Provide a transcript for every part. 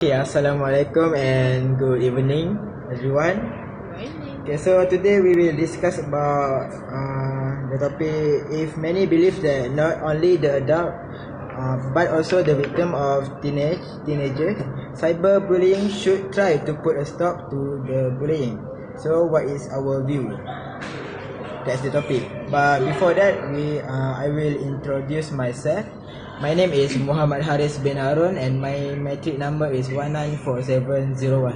Okay, Assalamualaikum and good evening, everyone. Okay, so today we will discuss about the topic if many believe that not only the adult but also the victim of teenagers, cyberbullying should try to put a stop to the bullying. So, what is our view? That's the topic. But before that, I will introduce myself. My name is Muhammad Haris bin Harun and my matric number is 194701.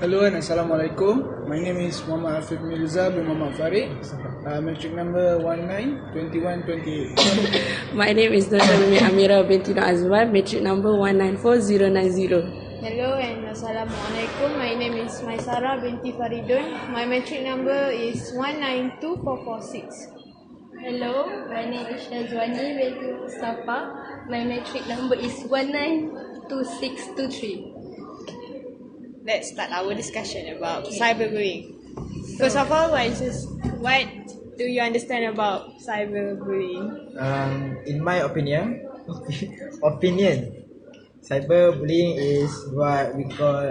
Hello and Assalamualaikum. My name is Muhammad Afif Mirza bin Muhammad Farid. Matric number 192128. My name is Syamimi Amirah binti Azman, matric number 194090. Hello and Assalamualaikum. My name is Maisarah binti Faridun. My matric number is 192446. Hello, my name is Syazwani binti Mustafa. My matric number is 192623. Let's start our discussion about cyberbullying. First of all, what do you understand about cyberbullying? In my opinion, cyberbullying is what we call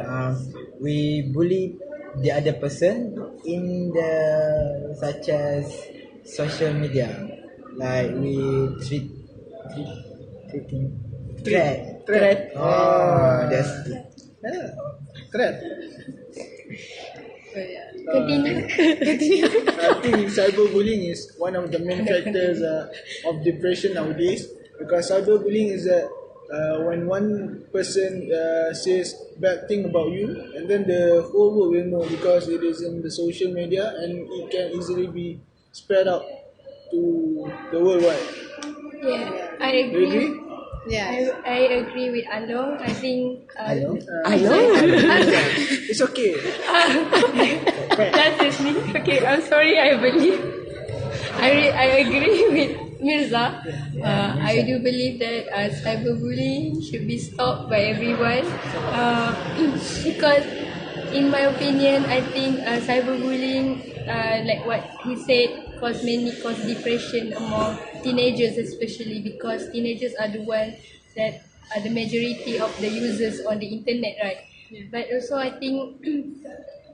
we bully the other person in the such as social media, like we threat. Oh, that's Threat. Continue. I think cyberbullying is one of the main factors of depression nowadays, because cyberbullying is when one person says bad thing about you, and then the whole world will know because it is in the social media and it can easily be spread out to the worldwide. Yeah, I Do you agree. agree? Yeah. I agree with Along. I think Hello? It's okay. that's just me. Okay, I'm sorry. I believe. I agree with Mirza. I do believe that cyberbullying should be stopped by everyone. Because in my opinion, I think cyberbullying, like what he said, cause depression among teenagers, especially because teenagers are the ones that are the majority of the users on the internet, right? Yeah. But also I think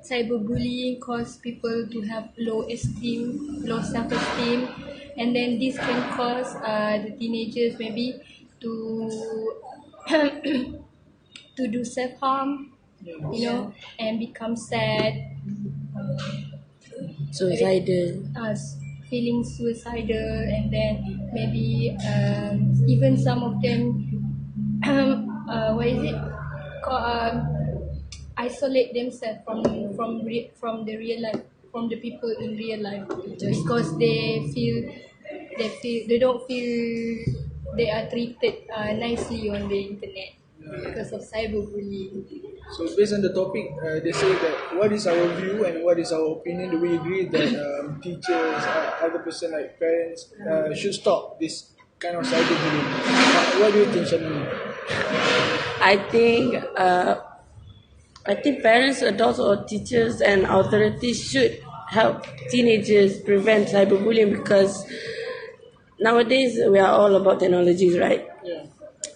cyberbullying cause people to have low self-esteem, and then this can cause the teenagers maybe to to do self-harm, and become sad, Suicidal. feeling suicidal, and then maybe even some of them isolate themselves from the real life, from the people in real life, because they don't feel they are treated nicely on the internet because of cyberbullying. So based on the topic, they say that what is our view and what is our opinion? Do we agree that teachers, other person like parents should stop this kind of cyberbullying? What do you think, Syamimi? I think parents, adults, or teachers and authorities should help teenagers prevent cyberbullying, because nowadays we are all about technologies, right? Yeah.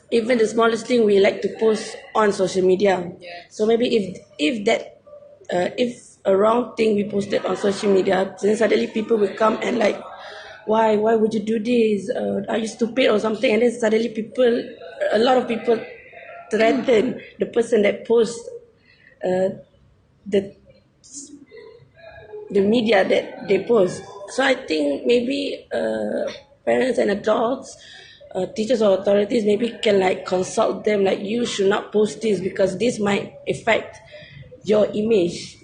Even the smallest thing we like to post on social media. So maybe if a wrong thing we posted on social media, then suddenly people will come and like, why would you do this? Are you stupid or something? And then suddenly a lot of people threaten the person that posts the media that they post. So I think maybe parents and adults, teachers or authorities maybe can like consult them, like you should not post this because this might affect your image.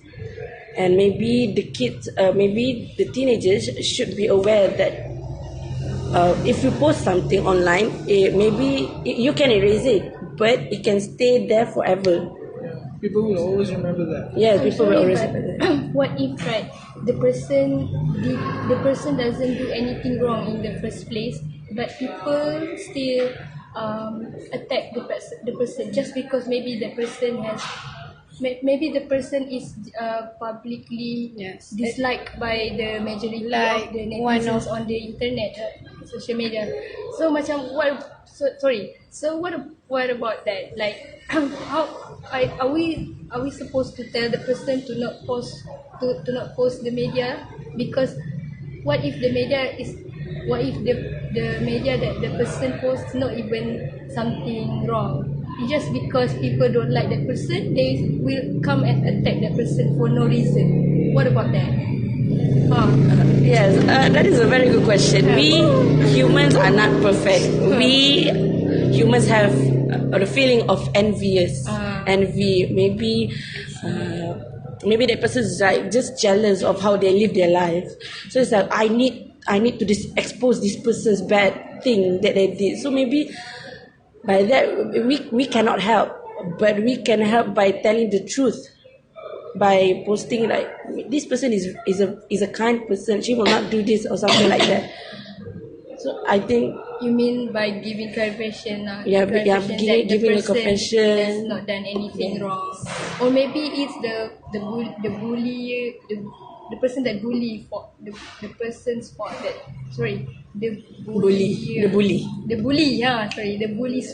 And maybe the kids, maybe the teenagers should be aware that if you post something online, maybe you can erase it, but it can stay there forever. People will always remember that. Yes, people will always remember that. What if, right, the person doesn't do anything wrong in the first place, but people still attack the person just because maybe the person is publicly disliked by the majority of the netizens on the internet. social media. So macam what about that? Like how are we supposed to tell the person to not post the media? Because what if the media that the person posts not even something wrong? It's just because people don't like that person, they will come and attack that person for no reason. What about that? Yes, that is a very good question. We humans are not perfect. We humans have the feeling of envy. Maybe that person is like just jealous of how they live their life. So it's like I need to expose this person's bad thing that they did. So maybe by that we cannot help, but we can help by telling the truth, by posting like this person is a kind person, she will not do this or something like that. So I think You mean by giving clarification? giving a person confession has not done anything wrong, or maybe it's the bully, the person that bully for the person's fault that the bully's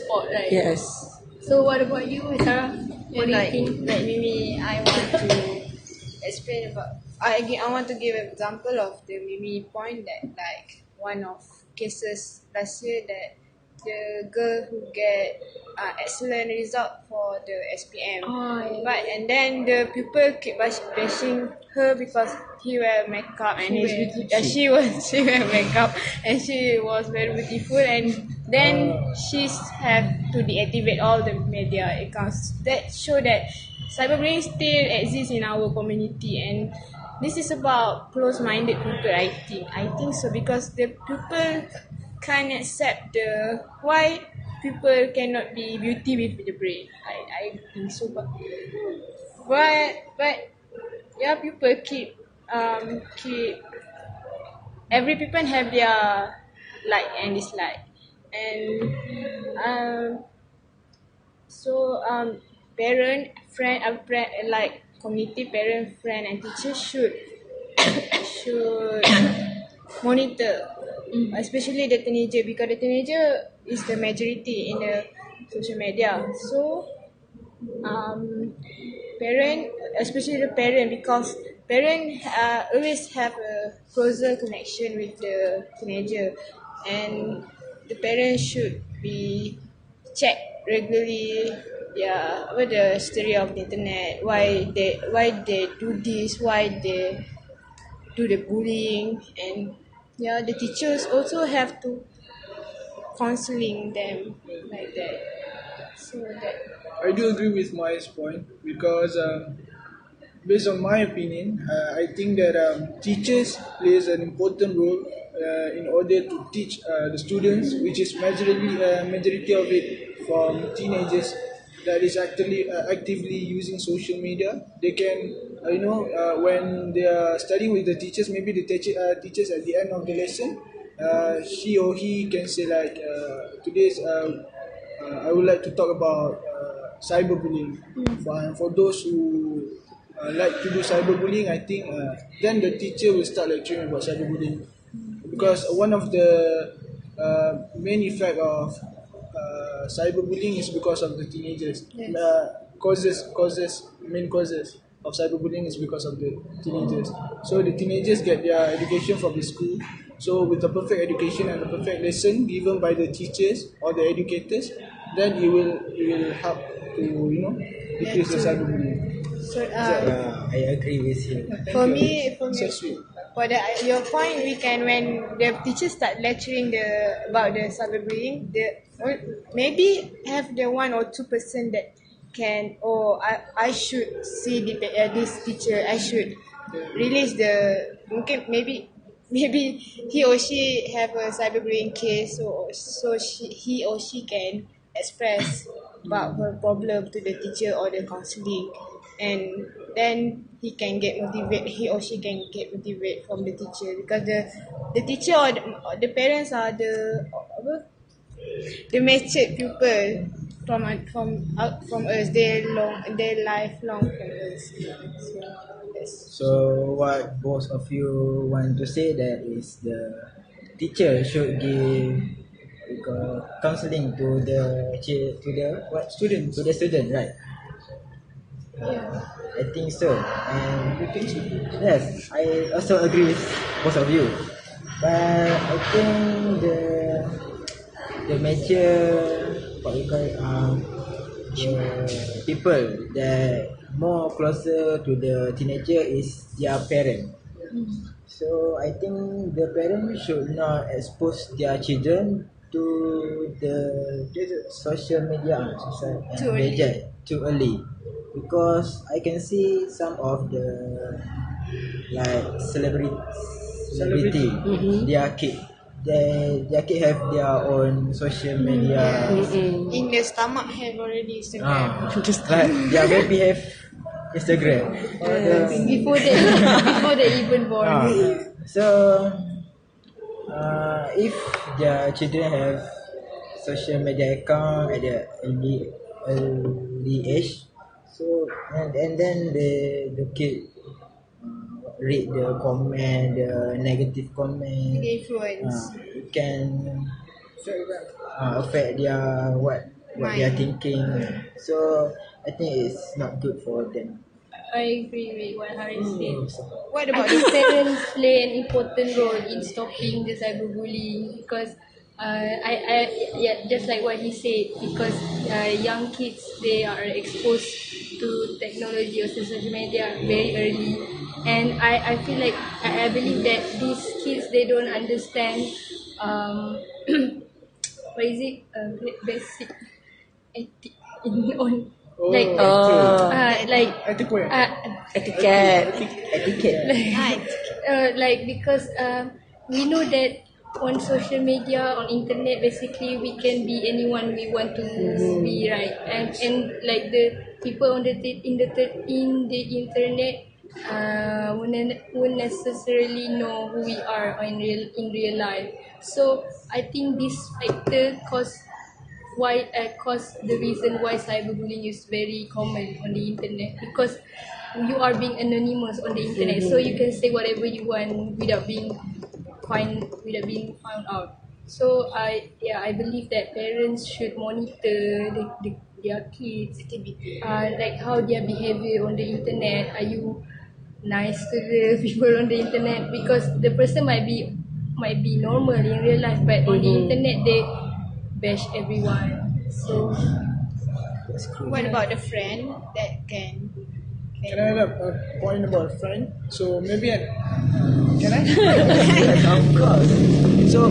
fault, right? yes. So what about you, Maisarah? What do you think? Like maybe I want to explain about. I want to give an example of the maybe point that like one of cases last year that the girl who get excellent result for the SPM, and then the people keep bashing her because he wear makeup and she wear makeup and she was very beautiful, and then she's have to deactivate all the media accounts. That show that cyberbullying still exists in our community, and this is about close-minded people. I think so, because the people can't accept the why people cannot be beauty with the brain. I think so, but yeah, people keep every people have their like and dislike, and parent, friend, like community, parent, friend, and teacher should monitor, especially the teenager, because the teenager is the majority in the social media. So parent, especially the parent, because parent always have a closer connection with the teenager, and the parents should be checked regularly. Yeah, about the history of the internet, why they do this, why they do the bullying, and yeah, the teachers also have to counseling them like that. So that I do agree with Maya's point because based on my opinion, I think that teachers plays an important role in order to teach the students, which is majority of it from teenagers that is actually actively using social media. They can, when they are studying with the teachers, maybe the teachers at the end of the lesson, she or he can say like, today's I would like to talk about cyberbullying. For those who like to do cyberbullying, I think then the teacher will start lecturing about cyberbullying, because one of the main effect of cyberbullying is because of the teenagers. Yes. Main causes of cyberbullying is because of the teenagers. So the teenagers get their education from the school. So with the perfect education and the perfect lesson given by the teachers or the educators, then it will help to decrease the cyberbullying. so I agree with you. for me So sweet. for your point, we can, when the teachers start lecturing about the cyberbullying, maybe have the 1 or 2% that can, I should see this teacher, I should release the maybe he or she have a cyberbullying case, so he or she can express about her problem to the teacher or the counseling, and then he or she can get motivate from the teacher, because the teacher or the parents are the matured people from us, they lifelong from us. So what both of you want to say that is teacher should give counseling to the student, right? I think so. And You think so? yes, I also agree with both of you. But I think the major what we call the people that more closer to the teenager is their parent. So I think the parents should not expose their children to the social media Too early. gadget too early, because I can see some of the like celebrity their kid have their own social media. In the stomach have already Instagram. Like their baby have Instagram. Before they even born. So if their children have social media account at the early age, so and then the kid read the comment, the negative comment, The influence. it can affect their what they are thinking. So I think it's not good for them. I agree with what Harun said. What I about think parents play an important role in stopping the cyberbullying because just like what he said, because young kids, they are exposed to technology or social media very early, and I feel like I believe that these kids, they don't understand what is it, basic ethic on like Etiquette. Etiquette. like because we know that on social media, on internet, basically we can be anyone we want to be, right? And like the people on the in the internet won't necessarily know who we are in real life. So I think this factor cause the reason why cyberbullying is very common on the internet, because you are being anonymous on the internet, so you can say whatever you want without being found out. So I believe that parents should monitor their kids, like how their behavior on the internet. Are you nice to the people on the internet? Because the person might be normal in real life, but on the internet they bash everyone. So what about the friend that can Can I add a point about friend? So maybe can I? Yes, of course. So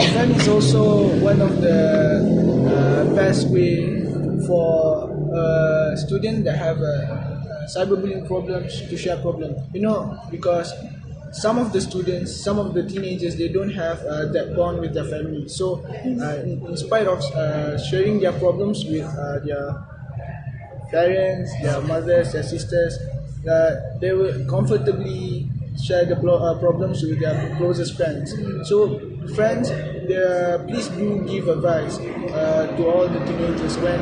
friend is also one of the best way for a student that have cyberbullying problems to share problem. Because some of the students, some of the teenagers, they don't have that bond with their family. So in spite of sharing their problems with their parents, their mothers, their sisters, they will comfortably share the problems with their closest friends. So friends, please do give advice to all the teenagers when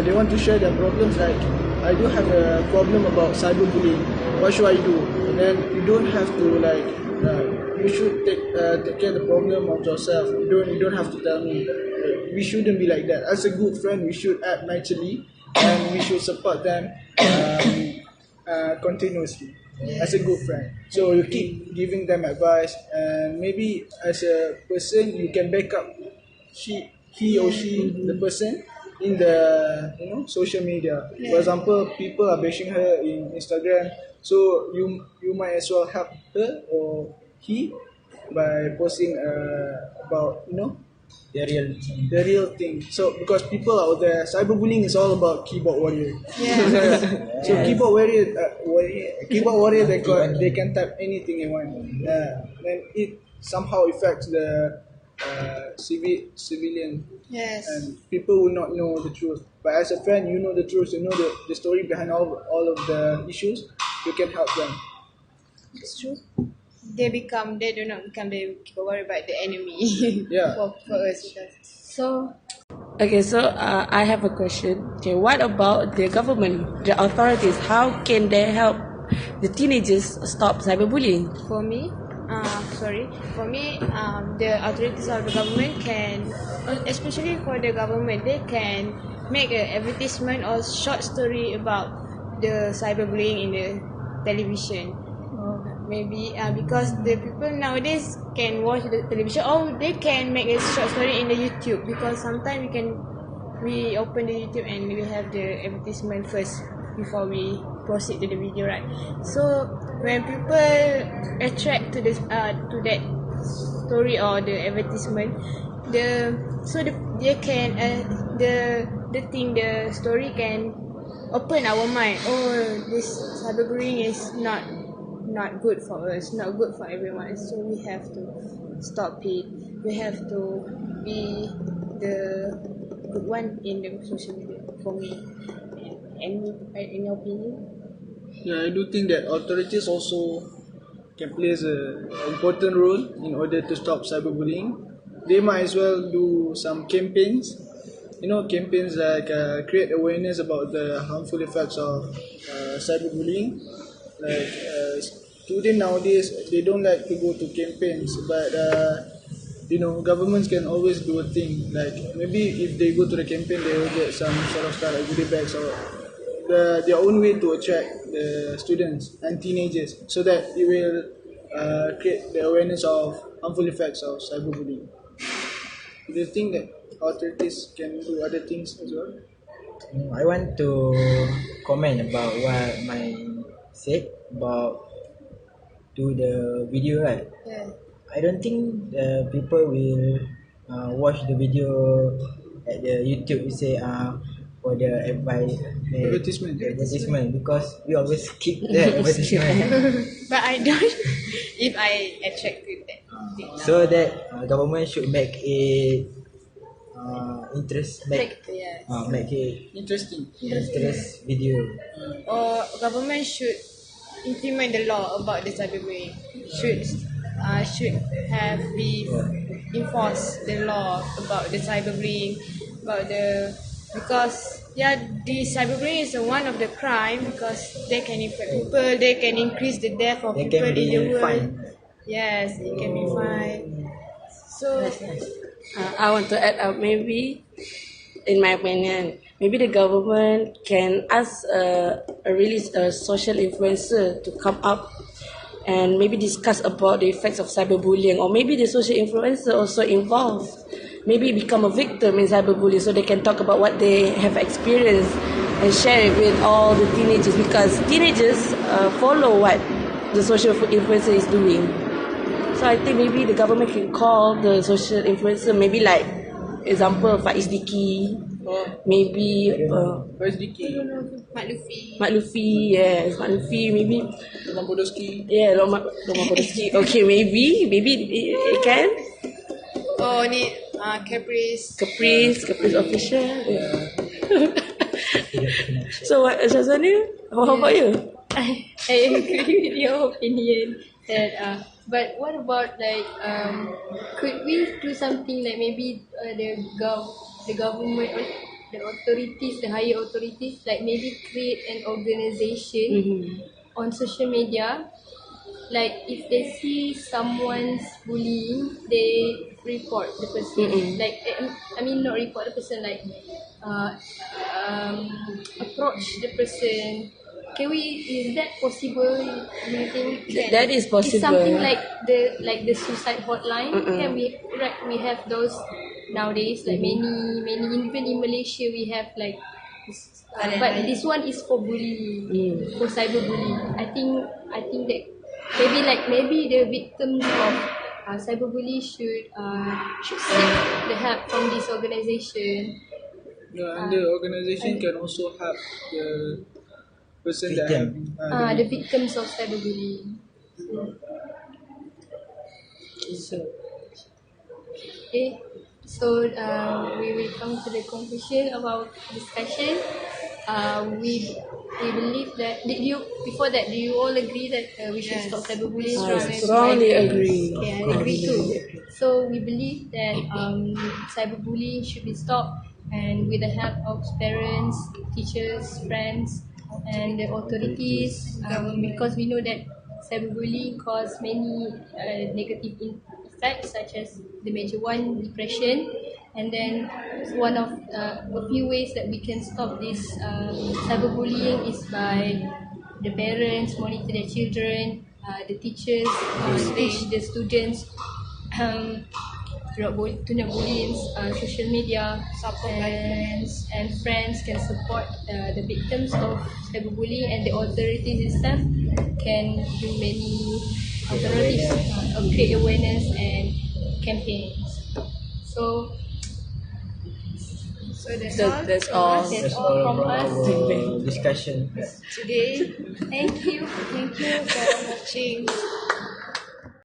they want to share their problems, like, I do have a problem about cyberbullying, what should I do? And then you don't have to you should take care of the problem of yourself. You don't have to tell me. We shouldn't be like that. As a good friend, we should act naturally, and we should support them continuously as a good friend. So you keep giving them advice, and maybe as a person you can back up he or she, the person, in the social media. For example, people are bashing her in Instagram, so you might as well help her or he by posting about the real thing. So because people out there, cyberbullying is all about keyboard warrior. So keyboard warrior, they can type anything they want. Then it somehow affects the civilian. Yes. And people will not know the truth. But as a friend, you know the truth. You know the story behind all of the issues. You can help them. It's true. They do not become the worry about the enemy. Yeah. for us. so Okay, so I have a question. Okay, what about the government, the authorities? How can they help the teenagers stop cyberbullying? For me, sorry. For me, the authorities of the government can, especially for the government, they can make an advertisement or short story about the cyberbullying in the television. Maybe because the people nowadays can watch the television, or they can make a short story in the YouTube, because sometimes we open the YouTube and we have the advertisement first before we proceed to the video, right? So when people attract to this to that story or the advertisement, they can the story can open our mind. Oh, this cyberbullying is not good for us, not good for everyone. So we have to stop it. We have to be the good one in the social media. For me, in your opinion? Yeah, I do think that authorities also can play an important role in order to stop cyberbullying. They might as well do some campaigns. Campaigns like create awareness about the harmful effects of cyberbullying. Like students nowadays, they don't like to go to campaigns, but governments can always do a thing. Like maybe if they go to the campaign, they will get some sort of stuff like goodie bags or their own way to attract the students and teenagers, so that it will create the awareness of harmful effects of cyberbullying. Do you think that authorities can do other things as well? I want to comment about what my said about do the video, right? Yeah. I don't think the people will watch the video at the YouTube. You say for the advertisement, because we always skip the advertisement. But I don't. If I attract to that thing. So that government should make it make it Interesting. interest video. Or government should implement the law about the cyberbullying. Should have be enforce the law about the cyberbullying, because the cyberbullying is one of the crime, because they can infect people, they can increase the death of They people can in the be world. fined. Yes, it can be fine. So I want to add up, maybe, in my opinion, maybe the government can ask a social influencer to come up and maybe discuss about the effects of cyberbullying, or maybe the social influencer also involved, maybe become a victim in cyberbullying, so they can talk about what they have experienced and share it with all the teenagers, because teenagers follow what the social influencer is doing. So I think maybe the government can call the social influencer, maybe like example Faiz Diki, maybe First Diki, Mak Luffy. yes, Mak Luffy, maybe Roman Podolski. Loma Podolski. Okay, maybe it can. Oh ni Caprice. Caprice official. Yeah. So what, Syazwani? How about you? I agree with your opinion that but what about like could we do something like maybe the government or the authorities, the higher authorities, like maybe create an organization on social media, like if they see someone's bullying, they report the person. Like I mean not report the person, like approach the person. Is that possible? Do you think That is possible. It's something like the suicide hotline. Can we have those nowadays? Like many even in Malaysia we have like but this one is for bullying, for cyberbullying. I think that maybe the victims of cyberbullying should seek the help from this organization. And the organization can also help the person that have The victims of cyberbullying. Okay, so we will come to the conclusion of our discussion. We believe that do you all agree that we should stop cyberbullying? Strongly agree. Okay, I agree too. So we believe that cyberbullying should be stopped, and with the help of parents, teachers, friends, and the authorities, because we know that cyberbullying cause many negative effects, such as the major one, depression. And then one of a few ways that we can stop this cyberbullying is by the parents monitor their children, the teachers teach the students to not bullying, social media, and friends can support the victims of cyberbullying, and the authorities itself can do many authorities create awareness and campaigns. So That's all. that's all from us our discussion. Today, thank you for watching.